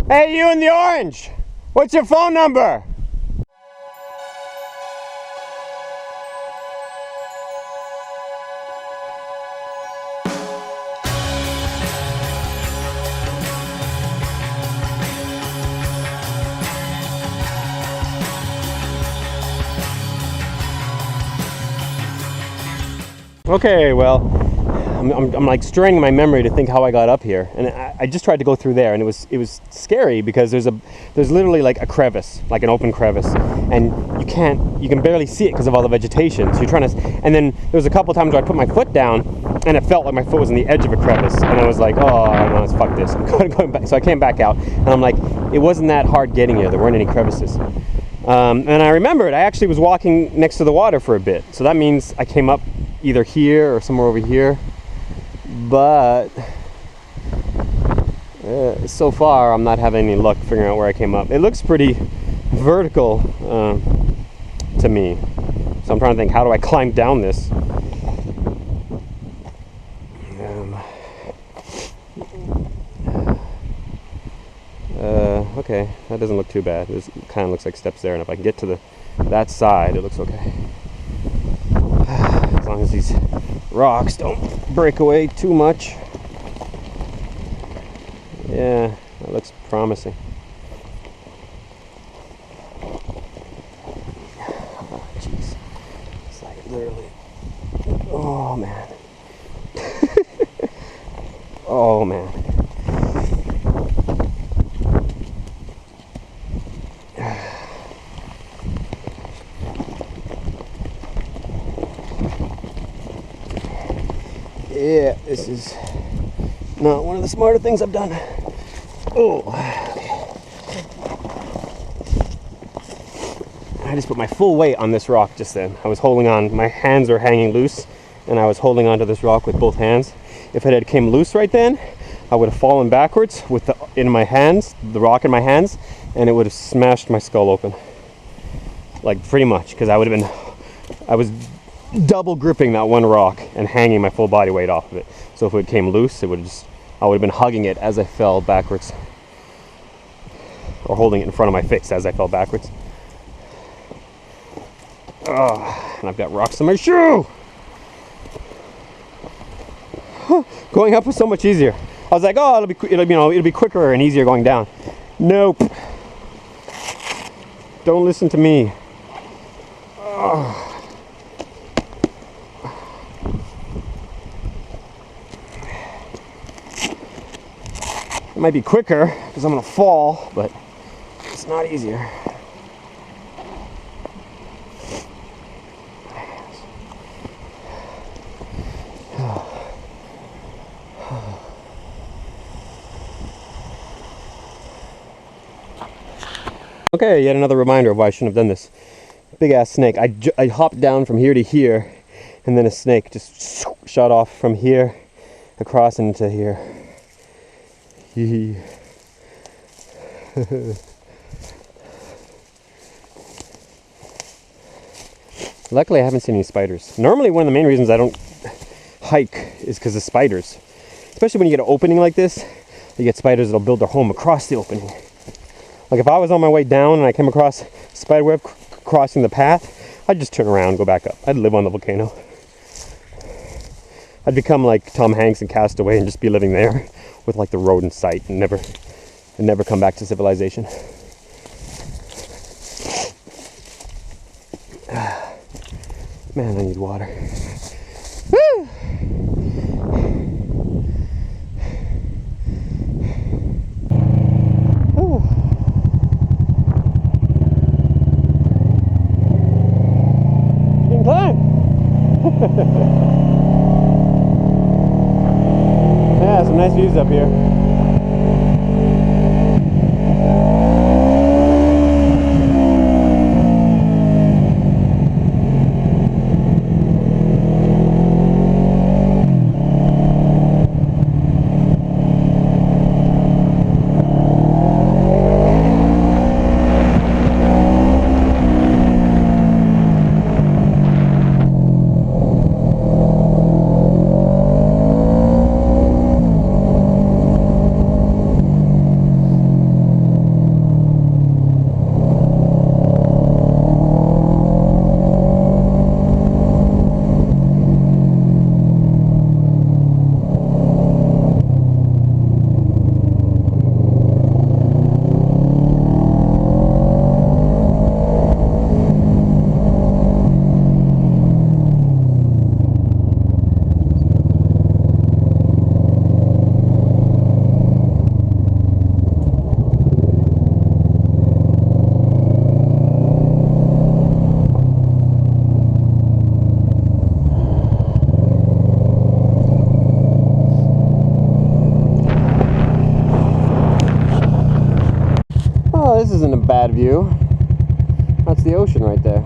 Hey, you in the orange! What's your phone number? Okay, well, I'm like straining my memory to think how I got up here, and I just tried to go through there, and it was scary because there's literally like a crevice, like an open crevice, and you can barely see it because of all the vegetation. So you're trying to, and then there was a couple times where I put my foot down, and it felt like my foot was on the edge of a crevice, and I was like, oh no, fuck this, I'm going back. So I came back out, and I'm like, it wasn't that hard getting here. There weren't any crevices. And I remembered I actually was walking next to the water for a bit, so that means I came up either here or somewhere over here, but so far I'm not having any luck figuring out where I came up. It looks pretty vertical to me, so I'm trying to think, how do I climb down this? Okay, that doesn't look too bad. This kind of looks like steps there, and if I can get to that side, it looks okay. As long as these rocks don't break away too much. Yeah, that looks promising. Oh, jeez. It's like literally... Oh, man. Oh, man. Yeah, this is not one of the smarter things I've done. Oh, I just put my full weight on this rock just then. I was holding on, my hands are hanging loose, and I was holding onto this rock with both hands. If it had came loose right then, I would have fallen backwards with the rock in my hands, and it would have smashed my skull open. Like pretty much, because I was double gripping that one rock and hanging my full body weight off of it. So if it came loose, I would have been hugging it as I fell backwards, or holding it in front of my face as I fell backwards. And I've got rocks in my shoe. Going up was so much easier. I was like, oh, it'll be quicker and easier going down. Nope. Don't listen to me. It might be quicker because I'm gonna fall, but it's not easier. Okay, yet another reminder of why I shouldn't have done this. Big ass snake. I hopped down from here to here, and then a snake just shot off from here across into here. Luckily I haven't seen any spiders. Normally one of the main reasons I don't hike is because of spiders. Especially when you get an opening like this, you get spiders that'll build their home across the opening. Like if I was on my way down and I came across a spider web crossing the path, I'd just turn around and go back up. I'd live on the volcano. I'd become like Tom Hanks in Castaway and just be living there with like the road in sight and never come back to civilization. Man, I need water. Woo! Ooh. You can climb. Yeah, some nice views up here. this isn't a bad view. That's the ocean right there.